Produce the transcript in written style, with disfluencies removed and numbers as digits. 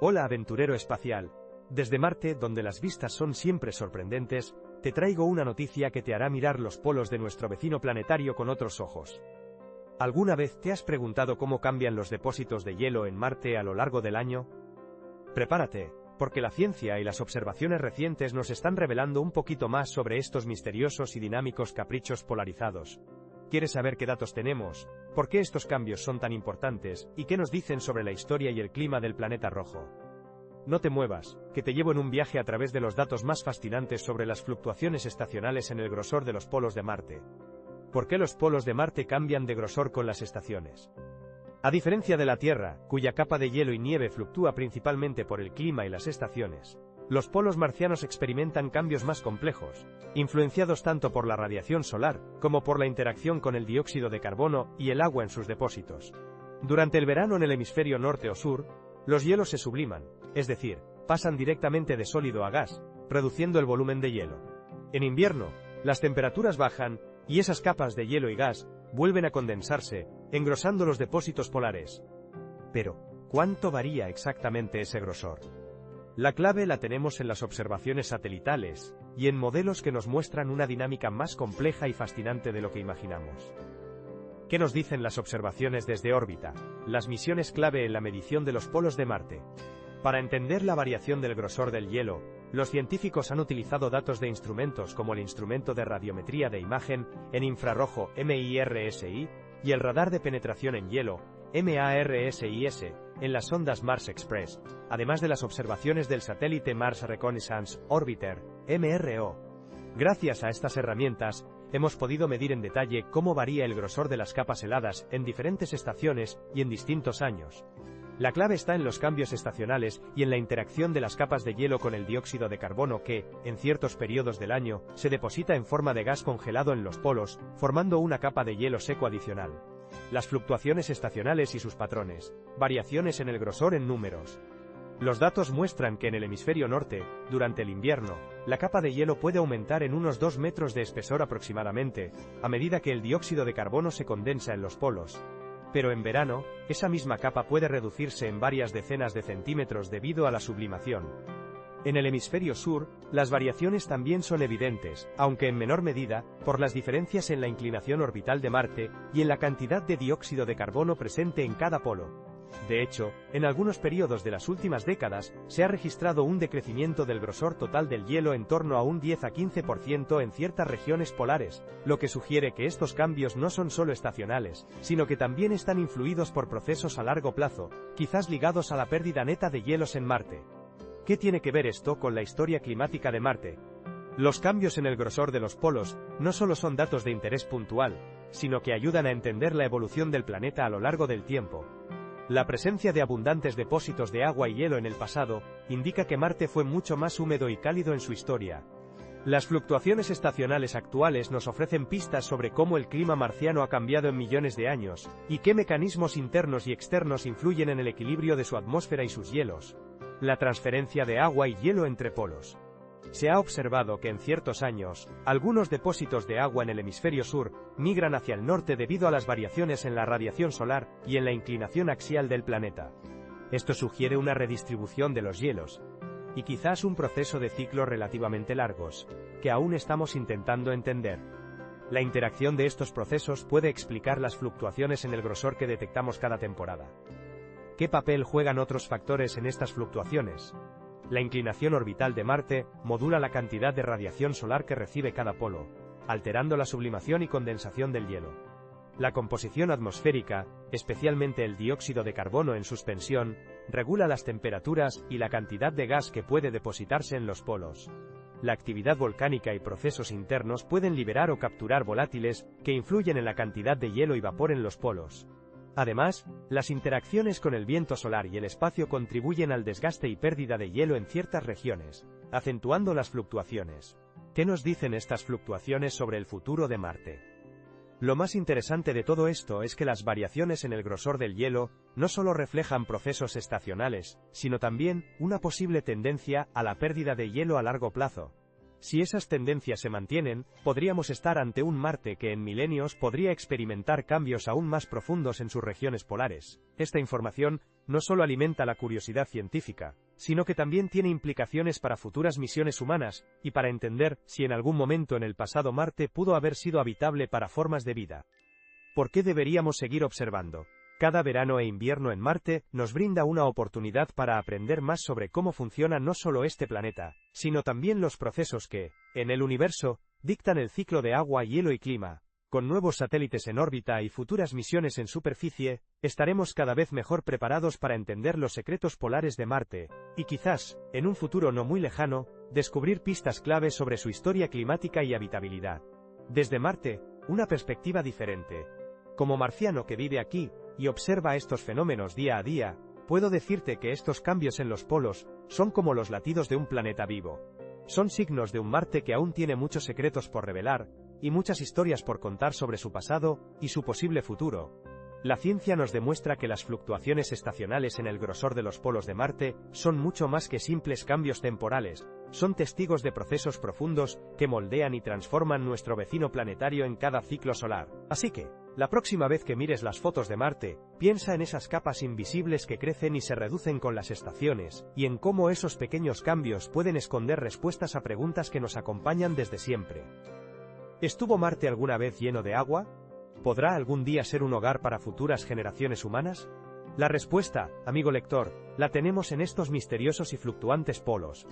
Hola aventurero espacial. Desde Marte, donde las vistas son siempre sorprendentes, te traigo una noticia que te hará mirar los polos de nuestro vecino planetario con otros ojos. ¿Alguna vez te has preguntado cómo cambian los depósitos de hielo en Marte a lo largo del año? Prepárate, porque la ciencia y las observaciones recientes nos están revelando un poquito más sobre estos misteriosos y dinámicos caprichos polarizados. ¿Quieres saber qué datos tenemos, por qué estos cambios son tan importantes, y qué nos dicen sobre la historia y el clima del planeta rojo? No te muevas, que te llevo en un viaje a través de los datos más fascinantes sobre las fluctuaciones estacionales en el grosor de los polos de Marte. ¿Por qué los polos de Marte cambian de grosor con las estaciones? A diferencia de la Tierra, cuya capa de hielo y nieve fluctúa principalmente por el clima y las estaciones, los polos marcianos experimentan cambios más complejos, influenciados tanto por la radiación solar, como por la interacción con el dióxido de carbono y el agua en sus depósitos. Durante el verano en el hemisferio norte o sur, los hielos se subliman, es decir, pasan directamente de sólido a gas, reduciendo el volumen de hielo. En invierno, las temperaturas bajan, y esas capas de hielo y gas vuelven a condensarse, engrosando los depósitos polares. Pero, ¿cuánto varía exactamente ese grosor? La clave la tenemos en las observaciones satelitales, y en modelos que nos muestran una dinámica más compleja y fascinante de lo que imaginamos. ¿Qué nos dicen las observaciones desde órbita, las misiones clave en la medición de los polos de Marte? Para entender la variación del grosor del hielo, los científicos han utilizado datos de instrumentos como el instrumento de radiometría de imagen en infrarrojo MIRSI y el radar de penetración en hielo MARSIS en las sondas Mars Express, además de las observaciones del satélite Mars Reconnaissance Orbiter MRO. Gracias a estas herramientas, hemos podido medir en detalle cómo varía el grosor de las capas heladas en diferentes estaciones y en distintos años. La clave está en los cambios estacionales y en la interacción de las capas de hielo con el dióxido de carbono que, en ciertos periodos del año, se deposita en forma de gas congelado en los polos, formando una capa de hielo seco adicional. Las fluctuaciones estacionales y sus patrones, variaciones en el grosor en números. Los datos muestran que en el hemisferio norte, durante el invierno, la capa de hielo puede aumentar en unos 2 metros de espesor aproximadamente, a medida que el dióxido de carbono se condensa en los polos. Pero en verano, esa misma capa puede reducirse en varias decenas de centímetros debido a la sublimación. En el hemisferio sur, las variaciones también son evidentes, aunque en menor medida, por las diferencias en la inclinación orbital de Marte y en la cantidad de dióxido de carbono presente en cada polo. De hecho, en algunos periodos de las últimas décadas, se ha registrado un decrecimiento del grosor total del hielo en torno a un 10 a 15% en ciertas regiones polares, lo que sugiere que estos cambios no son solo estacionales, sino que también están influidos por procesos a largo plazo, quizás ligados a la pérdida neta de hielos en Marte. ¿Qué tiene que ver esto con la historia climática de Marte? Los cambios en el grosor de los polos no solo son datos de interés puntual, sino que ayudan a entender la evolución del planeta a lo largo del tiempo. La presencia de abundantes depósitos de agua y hielo en el pasado indica que Marte fue mucho más húmedo y cálido en su historia. Las fluctuaciones estacionales actuales nos ofrecen pistas sobre cómo el clima marciano ha cambiado en millones de años, y qué mecanismos internos y externos influyen en el equilibrio de su atmósfera y sus hielos. La transferencia de agua y hielo entre polos. Se ha observado que en ciertos años, algunos depósitos de agua en el hemisferio sur migran hacia el norte debido a las variaciones en la radiación solar y en la inclinación axial del planeta. Esto sugiere una redistribución de los hielos, y quizás un proceso de ciclos relativamente largos, que aún estamos intentando entender. La interacción de estos procesos puede explicar las fluctuaciones en el grosor que detectamos cada temporada. ¿Qué papel juegan otros factores en estas fluctuaciones? La inclinación orbital de Marte modula la cantidad de radiación solar que recibe cada polo, alterando la sublimación y condensación del hielo. La composición atmosférica, especialmente el dióxido de carbono en suspensión, regula las temperaturas y la cantidad de gas que puede depositarse en los polos. La actividad volcánica y procesos internos pueden liberar o capturar volátiles que influyen en la cantidad de hielo y vapor en los polos. Además, las interacciones con el viento solar y el espacio contribuyen al desgaste y pérdida de hielo en ciertas regiones, acentuando las fluctuaciones. ¿Qué nos dicen estas fluctuaciones sobre el futuro de Marte? Lo más interesante de todo esto es que las variaciones en el grosor del hielo no solo reflejan procesos estacionales, sino también una posible tendencia a la pérdida de hielo a largo plazo. Si esas tendencias se mantienen, podríamos estar ante un Marte que en milenios podría experimentar cambios aún más profundos en sus regiones polares. Esta información no solo alimenta la curiosidad científica, sino que también tiene implicaciones para futuras misiones humanas, y para entender si en algún momento en el pasado Marte pudo haber sido habitable para formas de vida. ¿Por qué deberíamos seguir observando? Cada verano e invierno en Marte nos brinda una oportunidad para aprender más sobre cómo funciona no solo este planeta, sino también los procesos que, en el universo, dictan el ciclo de agua, hielo y clima. Con nuevos satélites en órbita y futuras misiones en superficie, estaremos cada vez mejor preparados para entender los secretos polares de Marte, y quizás, en un futuro no muy lejano, descubrir pistas clave sobre su historia climática y habitabilidad. Desde Marte, una perspectiva diferente. Como marciano que vive aquí, y observa estos fenómenos día a día, puedo decirte que estos cambios en los polos son como los latidos de un planeta vivo. Son signos de un Marte que aún tiene muchos secretos por revelar, y muchas historias por contar sobre su pasado y su posible futuro. La ciencia nos demuestra que las fluctuaciones estacionales en el grosor de los polos de Marte son mucho más que simples cambios temporales, son testigos de procesos profundos que moldean y transforman nuestro vecino planetario en cada ciclo solar. Así que, la próxima vez que mires las fotos de Marte, piensa en esas capas invisibles que crecen y se reducen con las estaciones, y en cómo esos pequeños cambios pueden esconder respuestas a preguntas que nos acompañan desde siempre. ¿Estuvo Marte alguna vez lleno de agua? ¿Podrá algún día ser un hogar para futuras generaciones humanas? La respuesta, amigo lector, la tenemos en estos misteriosos y fluctuantes polos.